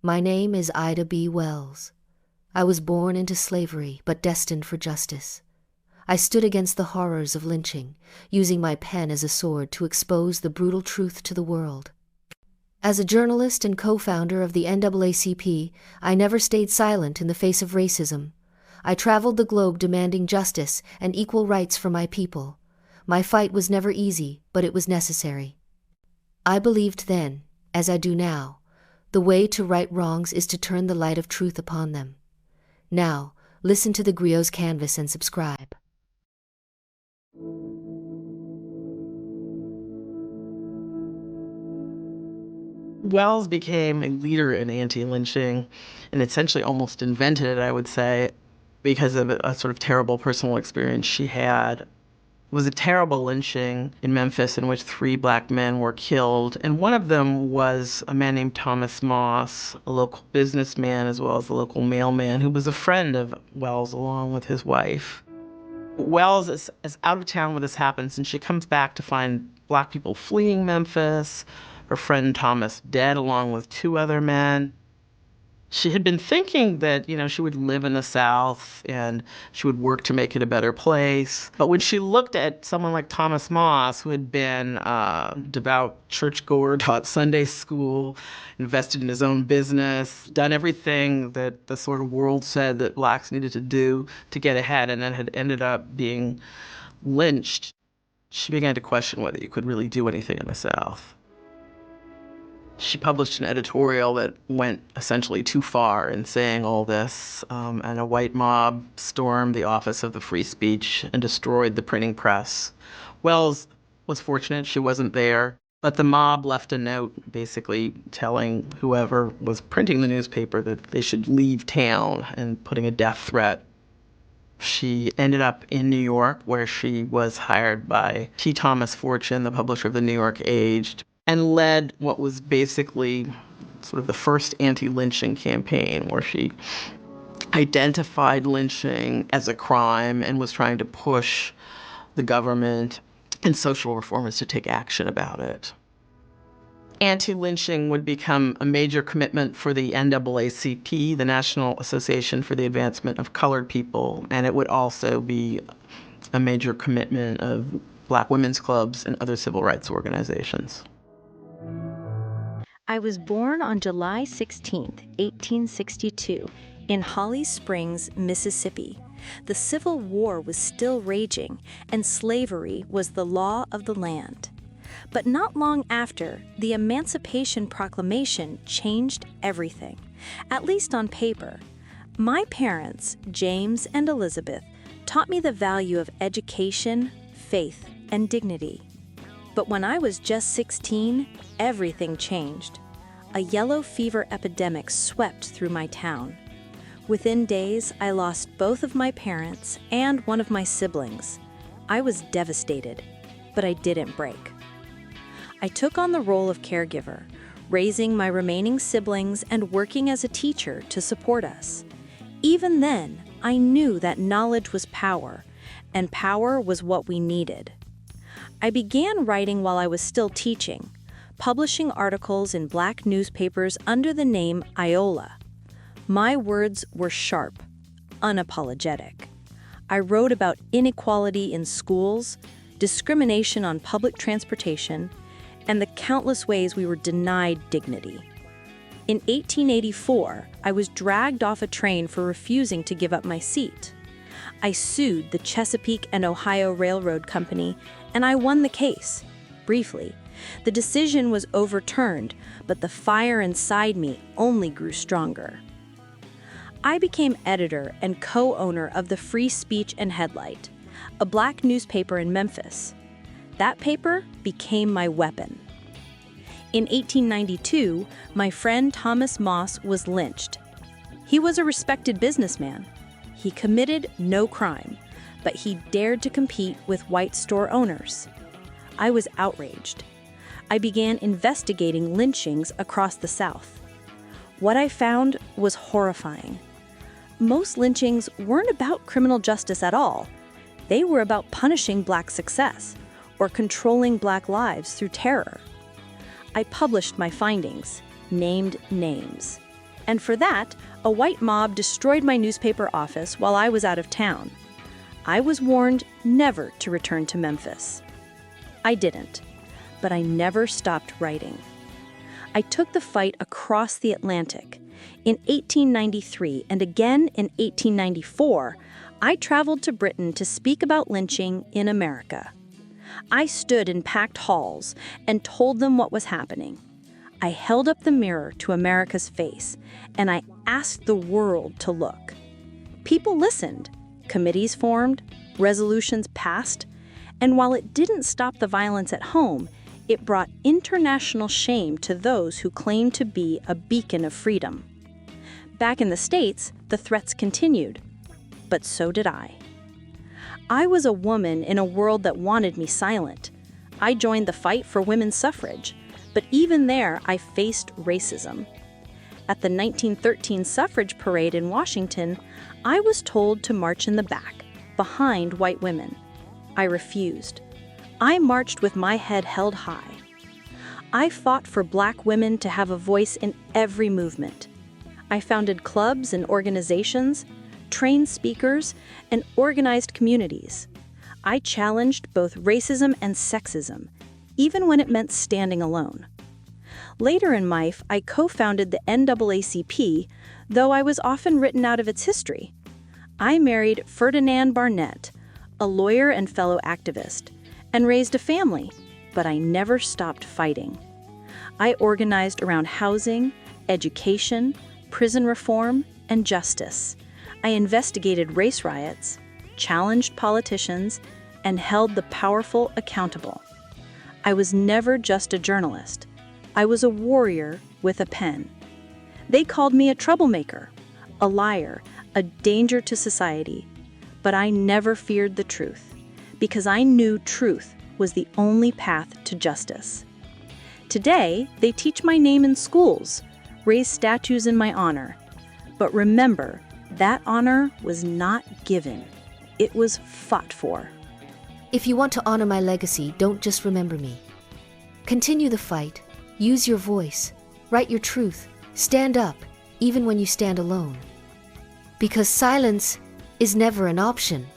My name is Ida B. Wells. I was born into slavery, but destined for justice. I stood against the horrors of lynching, using my pen as a sword to expose the brutal truth to the world. As a journalist and co-founder of the NAACP, I never stayed silent in the face of racism. I traveled the globe demanding justice and equal rights for my people. My fight was never easy, but it was necessary. I believed then, as I do now, the way to right wrongs is to turn the light of truth upon them. Now, listen to the Griot's Canvas and subscribe. Wells became a leader in anti-lynching and essentially almost invented it, I would say, because of a sort of terrible personal experience she had. It was a terrible lynching in Memphis in which 3 black men were killed, and one of them was a man named Thomas Moss, a local businessman as well as a local mailman who was a friend of Wells along with his wife. Wells is out of town when this happens, and she comes back to find black people fleeing Memphis, her friend Thomas dead along with 2 other men. She had been thinking that, she would live in the South and she would work to make it a better place. But when she looked at someone like Thomas Moss, who had been a devout churchgoer, taught Sunday school, invested in his own business, done everything that the sort of world said that blacks needed to do to get ahead, and then had ended up being lynched, she began to question whether you could really do anything in the South. She published an editorial that went essentially too far in saying all this, and a white mob stormed the office of the Free Speech and destroyed the printing press. Wells was fortunate she wasn't there, but the mob left a note basically telling whoever was printing the newspaper that they should leave town and putting a death threat. She ended up in New York, where she was hired by T. Thomas Fortune, the publisher of the New York Age, and led what was basically sort of the first anti-lynching campaign, where she identified lynching as a crime and was trying to push the government and social reformers to take action about it. Anti-lynching would become a major commitment for the NAACP, the National Association for the Advancement of Colored People, and it would also be a major commitment of black women's clubs and other civil rights organizations. I was born on July 16, 1862, in Holly Springs, Mississippi. The Civil War was still raging, and slavery was the law of the land. But not long after, the Emancipation Proclamation changed everything, at least on paper. My parents, James and Elizabeth, taught me the value of education, faith, and dignity. But when I was just 16, everything changed. A yellow fever epidemic swept through my town. Within days, I lost both of my parents and one of my siblings. I was devastated, but I didn't break. I took on the role of caregiver, raising my remaining siblings and working as a teacher to support us. Even then, I knew that knowledge was power, and power was what we needed. I began writing while I was still teaching, publishing articles in black newspapers under the name Iola. My words were sharp, unapologetic. I wrote about inequality in schools, discrimination on public transportation, and the countless ways we were denied dignity. In 1884, I was dragged off a train for refusing to give up my seat. I sued the Chesapeake and Ohio Railroad Company, and I won the case. Briefly, the decision was overturned, but the fire inside me only grew stronger. I became editor and co-owner of the Free Speech and Headlight, a black newspaper in Memphis. That paper became my weapon. In 1892, my friend Thomas Moss was lynched. He was a respected businessman. He committed no crime, but he dared to compete with white store owners. I was outraged. I began investigating lynchings across the South. What I found was horrifying. Most lynchings weren't about criminal justice at all. They were about punishing black success or controlling black lives through terror. I published my findings, named names. And for that, a white mob destroyed my newspaper office while I was out of town. I was warned never to return to Memphis. I didn't, but I never stopped writing. I took the fight across the Atlantic. In 1893 and again in 1894, I traveled to Britain to speak about lynching in America. I stood in packed halls and told them what was happening. I held up the mirror to America's face, and I asked the world to look. People listened, committees formed, resolutions passed, and while it didn't stop the violence at home, it brought international shame to those who claimed to be a beacon of freedom. Back in the States, the threats continued, but so did I. I was a woman in a world that wanted me silent. I joined the fight for women's suffrage, but even there I faced racism. At the 1913 suffrage parade in Washington, I was told to march in the back, behind white women. I refused. I marched with my head held high. I fought for Black women to have a voice in every movement. I founded clubs and organizations, trained speakers, and organized communities. I challenged both racism and sexism, even when it meant standing alone. Later in life, I co-founded the NAACP, though I was often written out of its history. I married Ferdinand Barnett, a lawyer and fellow activist, and raised a family, but I never stopped fighting. I organized around housing, education, prison reform, and justice. I investigated race riots, challenged politicians, and held the powerful accountable. I was never just a journalist. I was a warrior with a pen. They called me a troublemaker, a liar, a danger to society. But I never feared the truth, because I knew truth was the only path to justice. Today, they teach my name in schools, raise statues in my honor. But remember, that honor was not given. It was fought for. If you want to honor my legacy, don't just remember me. Continue the fight. Use your voice. Write your truth. Stand up, even when you stand alone. Because silence is never an option.